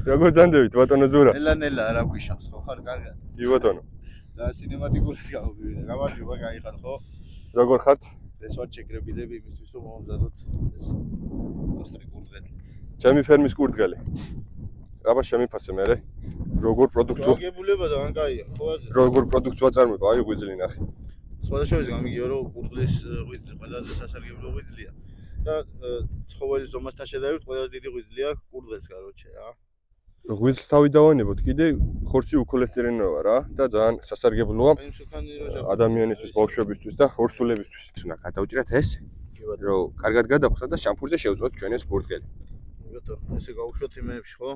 როგორ ზანდებით ბატონო ზურა? ნელა რა გვიშავს ხო ხარ კარგად? კი ბატონო. და სინემატიკურად გავუვიდა. გამარჯობა, გაიხარ ხო? როგორ ხართ? ეს ვარ შეკრებილები იმისთვის რომ მომზადოთ ეს მოსტრი კურდღელი. ჩემი ფერმის კურდღელი. აბა შემიფასე მე. როგორ პროდუქცია? აგებულება და ან კაია, ხო აზე? როგორ პროდუქცია წარმოება? აი ღვიძლი ნახე. სხვადასხვა გამიგია რომ კურდღლის ღვიძლი ყველაზე სასარგებლო ღვიძლია. და ცხოველის ზომასთან შედარებით ყველაზე დიდი ღვიძლია კურდღელს, კაროჩე რა. ღვიძლს თავი დავანებოთ, კიდე ხორცი უქოლესტერინოა რა და ძალიან სასარგებლოა ადამიანისთვის, ბავშვებისთვის და ხორცულებისთვის. უნდა გადავჭრათ ესე, რომ კარგად გადახვსა და შამპურზე შევწოთ ჩვენ ეს კურდღელი. ბატონო, ესე გავუშვათ იმეებში, ხო?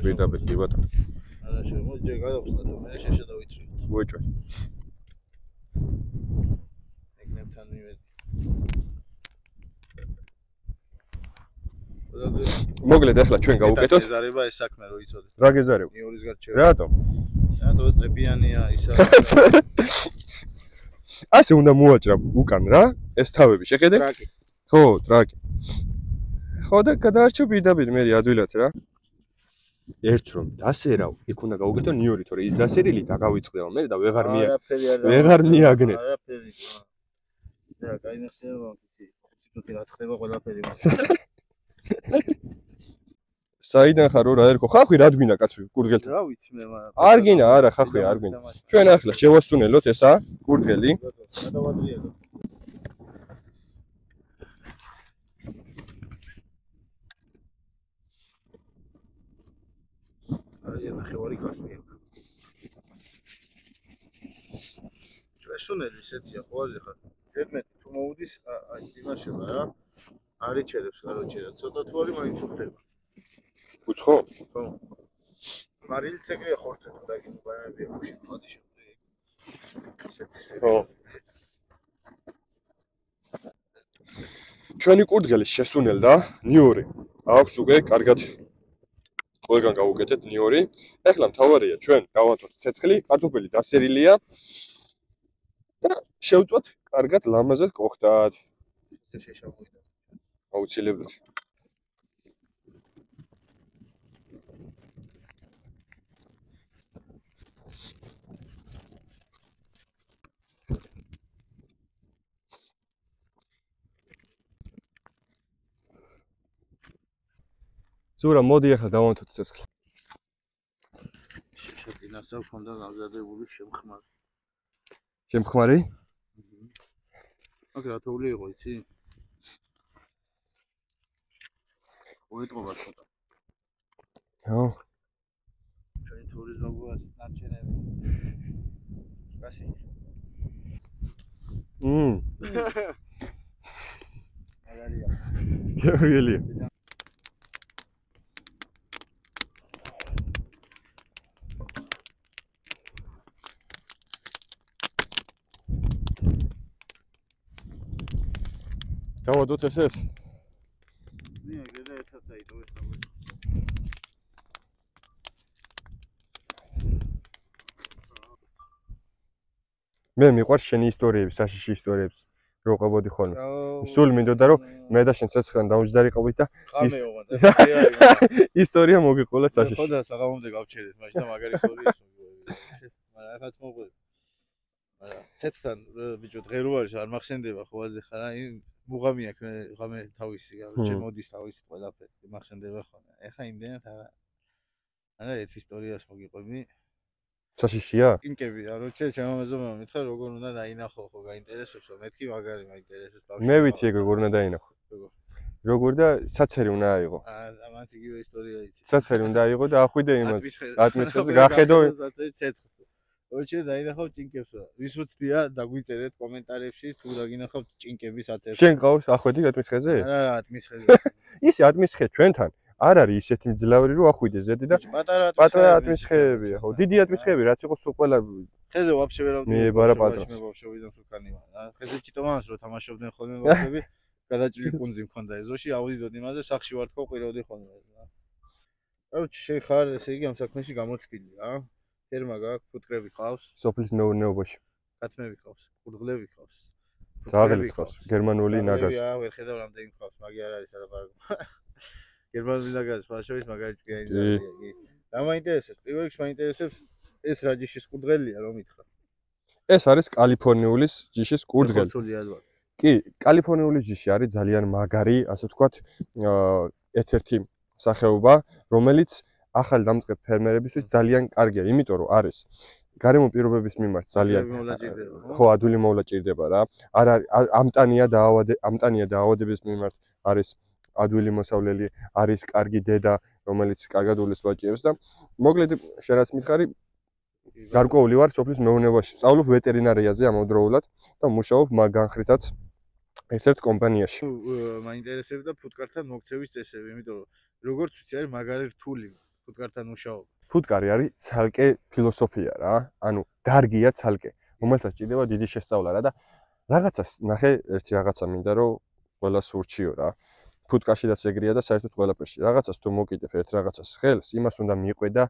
პირდაპირ, კი ბატონო. არა, შემოდი ჯერ გადავხსნათ და მე შეშე დავიწვიოთ. მოეჭვეთ. ეგნებთან იმედი. მოკლედ ახლა ჩვენ გავუკეთოთ. გეზარება ეს საქმე რო იცოდეთ. რა გეზარება? მეორის გარჩევა. რატომ? რატო წებიანია ისა. ასე უნდა მოვაჭრა უკან რა? ეს თავები შეხედე? ტრაკი. ხო, ტრაკი. ხო და გადაარჩევ პირდაპირ მე ადვილად რა. ერთ რომ დასერავ, იქ უნდა გავუკეთო ნიორი, თორე ის დასერილი დაგავიწყდება მე და ვეღარ მიაგნე. არაფერი. და გაინახსევა ვიცი. ცოტა რა ხდება ყველაფერი მას. საიდან ხარ რა ერქო? ხახვი რა გვინდა კაცო კურდღელთან? რა ვიცი მე მაგრამ. არ გინდა, არა ხახვი არ გვინდა. ჩვენ ახლა შევასუნელოთ ესა კურდღელი. გადავადრიელო. აი ნახევარი კასტია. ჩვენსუნელი ისეთია ყველაზე ხარ. ზედმეტი თუ მოვუდის აი იმაშება რა. არიჩერებს კაროჩე რა. ცოტა თუ არის მაინც უხდება. უცხო? ხო. მარილი ცეკრია ხორცე თუ დაგინო ბანები გუში მოდი შემდგე. ხო. ჩვენი კურდღელი შესუნელდა ნიორი. აქვს უკვე კარგად ყველგან გავუკეთეთ ნიორი. ეხლა მთავარია ჩვენ გავაცოთ ცეცხლი, კარტოფილი დასერილია და შევწვათ კარგად ლამაზად კოხტად. შეშავიდა. აუცილებლად. ზურა მოდი ახლა დავანთოთ ცეცხლი. შეშედინასა ქონდა გამზადებული შემხმარი. შემხმარი? აქ რა თოვლი იყო იცი? უეთყობა ცოტა. ხო. ჩვენი თოვლის ბაბუას ნარჩენები. გასი. მაგარია. გეორგიელია. დავადოთ ესეც? ნია, გედა ერთად დაიტოვეს და მე მიყვარს შენი ისტორიები, საშიში ისტორიებს. რო ყვებოდი ხოლმე. სულ მინდოდა რომ მე და შენ ცეცხლთან დამჯდარიყავით და ხამე ოღონდ. ისტორია მოგიყოლა საშიში. ხო და საღამომდე გავჩერეთ, მაშინ და მაგარი ისტორია ის მოგიყვება. მაგრამ ახაც მოყვება. მაგრამ ცეცხლთან ბიჭო დღერუარში არ მახსენდება ხო აზე ხარ აი მუღამი აქვს მე ღამე თავისი ჩემოდის თავისი ყველაფერი მახსენდება ხოლმე. ეხა იმდენად არა ერთ ისტორიას მოგიყვები. საშიშია? კინკები, აროჩე ჩემამაზომა მითხრა როგორ უნდა დაინახო ხო გაინტერესებს რომ მეთქი მაგარი მაინტერესებს ბავშვი. მე ვიცი ეგ როგორ უნდა დაინახო. როგორ და საცერი უნდა აიღო. ამაც იგივე ისტორია იცი. საცერი უნდა აიღო და ახვიდე იმას. ატმისხეზე გახედო საცერი ცეცხლს. როჩე დაინახავ ჭინკებს. ვის უცდია დაგვიწერეთ კომენტარებში თუ დაგინახავთ ჭინკების საცერს. შენ ყავს ახვედი ატმისხეზე? არა, ატმისხეზე. ისი ატმისხე ჩვენთან არ არის ისეთი მძლავრი რომ ახვიდე ზედი და პატარა ატმისხეებია ხო დიდი ატმისხეები რაც იყო სულ ყველა ხეზე ვაფშე ვერავდი მე ბარა პატრონს მე ბავშვობიდან სულკანი ვარ ხეზე ჭიტომანს რომ თამაშობდნენ ხოლმე ბავშვები გადაჭრი კუნძი მქონდა ეზოში ავიდოდ იმაზე სახში ვარ თქო ყიროდი ხოლმე რა კაროჩი შენ ხარ ესე იგი ამ საქმეში გამოცდილი რა ფერმა გაქვს ფუტკრები ყავს სოფლის მეურნეობაში კაცმები ყავს კურდღლები ყავს ზაღლი ყავს გერმანული ნაგაზი ვერ ხედავ რამდენი ყავს მაგი არ არის ალაბარაკო გერმანული ნაგაზის ფაშოვის მაგარი ჭკიანი კი. რა მაინტერესებს? პირველ რიგში მაინტერესებს ეს რა ჯიშის კურდღელია რომ ითხრა. ეს არის კალიფორნიულის ჯიშის კურდღელი. კი, კალიფორნიული ჯიში არის ძალიან მაგარი, ასე ვთქვათ, ერთ-ერთი სახეობა, რომელიც ახალ დამწყებ ფერმერებისთვის ძალიან კარგია, იმიტომ რომ არის გარემო პირობების მიმართ ძალიან ხო, ადვილი მოვლა ჭირდება რა. არ არის ამტანია დაავადების მიმართ არის ადვილი მოსავლელი, არის კარგი დედა, რომელიც კარგად უვლეს ბაჭიებს და მოკლედ შენაც მითხარი გარკვეული ვარ სოფლის მეურნეობაში. ვსწავლობ ვეტერინარიაზე ამავდროულად და მუშაობ მაგ განხრითაც ერთ-ერთ კომპანიაში. მაინტერესებდა ფუტკართან მოქცევის წესები, იმიტომ რომ როგორც ვიცი არის მაგარი რთული ფუტკართან მუშაობა. ფუტკარი არის ცალკე ფილოსოფია რა, ანუ დარგია ცალკე, რომელსაც ჭირდება დიდი შესწავლა რა და რაღაცას ნახე ერთი რაღაცა მინდა რომ ყველას ურჩიო რა. ფუტკაშიდაც ეგრეა და საერთოდ ყველაფერში. რაღაცას თუ მოკიდებ ერთ რაღაცას ხელს, იმას უნდა მიყვე და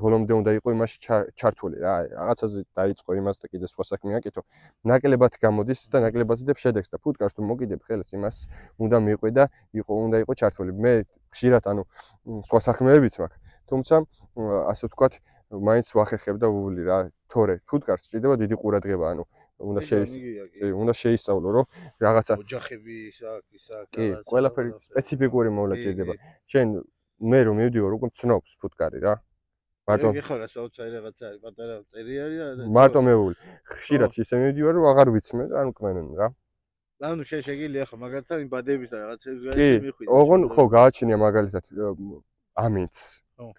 ბოლომდე უნდა იყო იმაში ჩართული რა. რაღაცაზე დაიწყო იმას და კიდე სხვა საქმე აკეთო. ნაკლებად გამოდის და ნაკლებად იდებ შედეგს და ფუტკარს თუ მოკიდებ ხელს, იმას უნდა მიყვე და უნდა იყო ჩართული. მე ხშირად ანუ სხვა საქმეებიც მაქვს. თუმცა ასე ვთქვათ, მაინც ვახერხებ და ვუვლი რა. თორე ფუტკარს ჭირდება დიდი ყურადღება, ანუ უნდა შეისწავლო რომ რაღაცა ოჯახები ისა კი, ყველაფერი სპეციფიკური მოვლა ჭირდება. შენ მე რომ მივდივარ უკვე ცნობს ფუტკარი რა. მარტო ეხლა რა საოცარი რაღაცა არის, პატარა წერი არის და მარტო მევული. ხშირად ისე მივდივარ რომ აღარ ვიცმე და ანუ კმენენ რა. ანუ შენ შეგიძლია ხა მაგალითად იმ ბადეების და რაღაცების გარშემო მიხვიდე. კი, ოღონ ხო გააჩნია მაგალითად ამინც.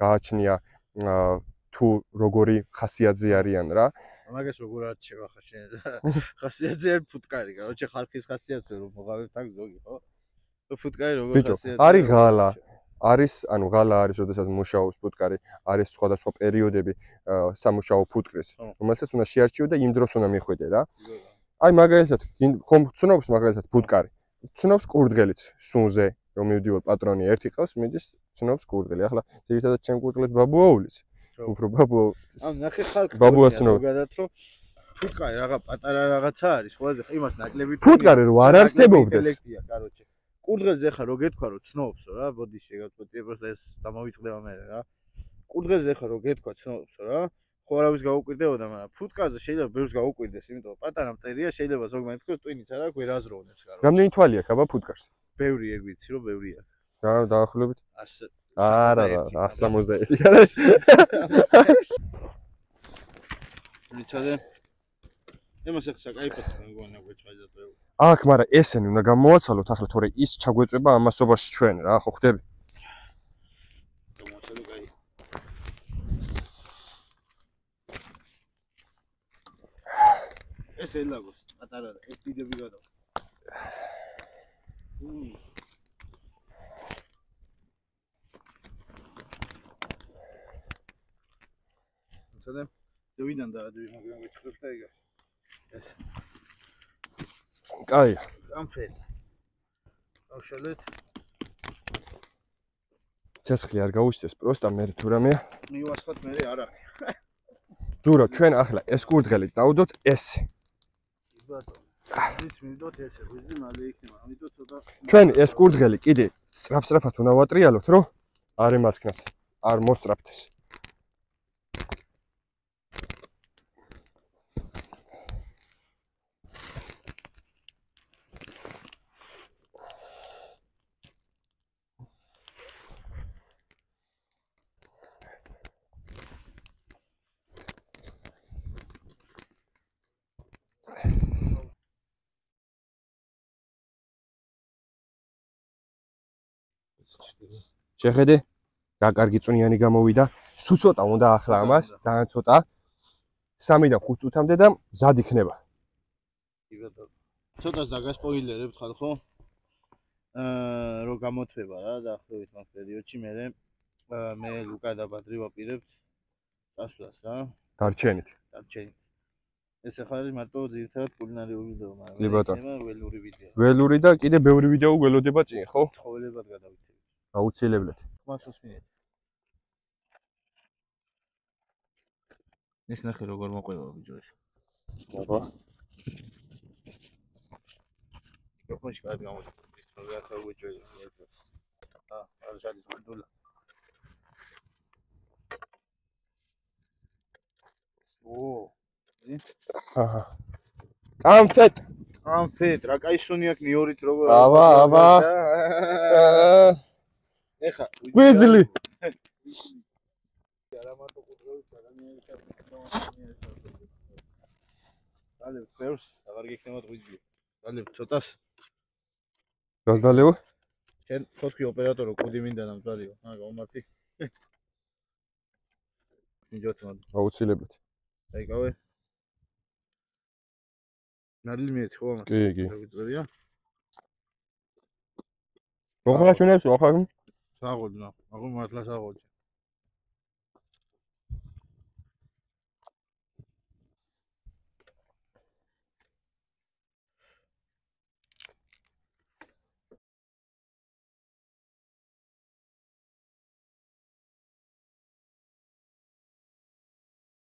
გააჩნია თუ როგორი ხასიათზე არიან რა. მაგას როგორ არჩევა ხა შენ ხასიათზე არის ფუტკარი, короче ხალხის ხასიათზე რომ მოღავებთ აქ ზოგი, ხო? ფუტკარი როგორ ხასიათზე არის ღალა, არის, ანუ ღალა არის, როდესაც მუშაობს ფუტკარი, არის სხვადასხვა პერიოდები სამუშაო ფუტკრის, რომელსაც უნდა შეარჩიო და იმ დროს უნდა მიხვიდე რა. აი მაგალითად, ხომ ცნობს მაგალითად ფუტკარი. ცნობს კურდღელიც, სუნზე, რომ მივდივარ პატრონი ერთი ყავს, მიდის ცნობს კურდღელი. ახლა ძირითადად ჩემ კურდღელს ბაბუა უვლის. უფრო ბაბუა. ამ ნახე ხალხი ბაბუა ცნობს. ზოგადად რომ ფუტკარი რაღაც პატარა რაღაცა არის, ყველაზე იმას ნაკლები ფუტკარი რო არ არსებობდეს. короче. კურდღელზე ხა რო გეთქვა რომ ცნობს რა, ბოდი შეგავწყვეტი просто ეს დამოვიწყდება მე რა. კურდღელზე ხა რო გეთქვა ცნობს რა. ხო არავის გაუკვირდებოდა, მაგრამ ფუტკაზე შეიძლება ბევრს გაუკვირდეს, იმიტომ რომ პატარა მწერია შეიძლება ზოგმა ითქვას ტვინიც არა, გვერ აზროვნებს კარო. რამდენი თვალი აქვს აბა ფუტკარს? ბევრი ეგ ვიცი რომ ბევრი აქვს. რა დაახლოებით? 100 არა, 161 არა. ვიცოდე. ემას ახლა საკაიფოდ მგონა გვეჭვადა ბევრი. აქ, მაგრამ ესენი უნდა გამოვაცალოთ ახლა, თორე ის ჩაგვეწება ამასობაში ჩვენ რა, ხო ხდები? გამოვაცალო კაი. ეს ელაგოს პატარა და ეს დიდები გადა. ცოტა ზევიდან დაადვი, მაგრამ ვიწყებ და იგა. ეს. კაი. გამფეთ. ავშალეთ. ცეცხლი არ გაუჩნდეს, პროსტა მე თუ რამეა. მივასხოთ მე არ არის. ძურო, ჩვენ ახლა ეს კურდღელი დავდოთ ეს. ჩვენ ეს კურდღელი კიდე სწრაფ-სწრაფად უნდა ვატრიალოთ, რომ არ ემასქნას, არ მოსწრაფდეს. შეხედე, რა კარგი წვნიანი გამოვიდა. სულ ცოტა უნდა ახლა ამას, ძალიან ცოტა. 3-დან 5 წუთამდე და მზად იქნება. ცოტას დაგასპოილერებთ ხალხო. რო გამოთვება რა დაახლოებით მაგ პერიოდში მე ლუკა და ბადრი ვაპირებთ წასვლას რა. დარჩენით. ეს ახლა არის მარტო ძირითადად კულინარიული ვიდეო, მაგრამ ველური ვიდეო. ველური და კიდე ბევრი ვიდეო გველოდება წინ, ხო? ცხოველებად გადავიქცევით. აუცილებლად. ხმასოს მიეთ. ეს ნახე როგორ მოყვება ბიჭო. აბა. მიკროფონში კარგი გამოდის, რა ხარ უჭერს. არ შადის მანდულა. აჰა. კამფეტ. კამფეტ, რა კაი სუნი აქვს ნიორით როგორ. აბა. ეხა. გვიძლი. არა მარტო კუთხეებით ადამიანის დალევ ფერს, აღარ გიქნებოდ გვიძლი. დალევ ცოტას. რას დალევო? შენ ფოტკი ოპერატორო კუდი მინდა დამწარიო. გამომართი. ნიჯოთ მოდ. აუცილებლად. დაიკავე. ნარლი მიეც ხო ამას? კი. დაგვიწერია? მოხდა ჩვენებს ახლა? საღოლ ნა. აღარ მართლა საღოლ.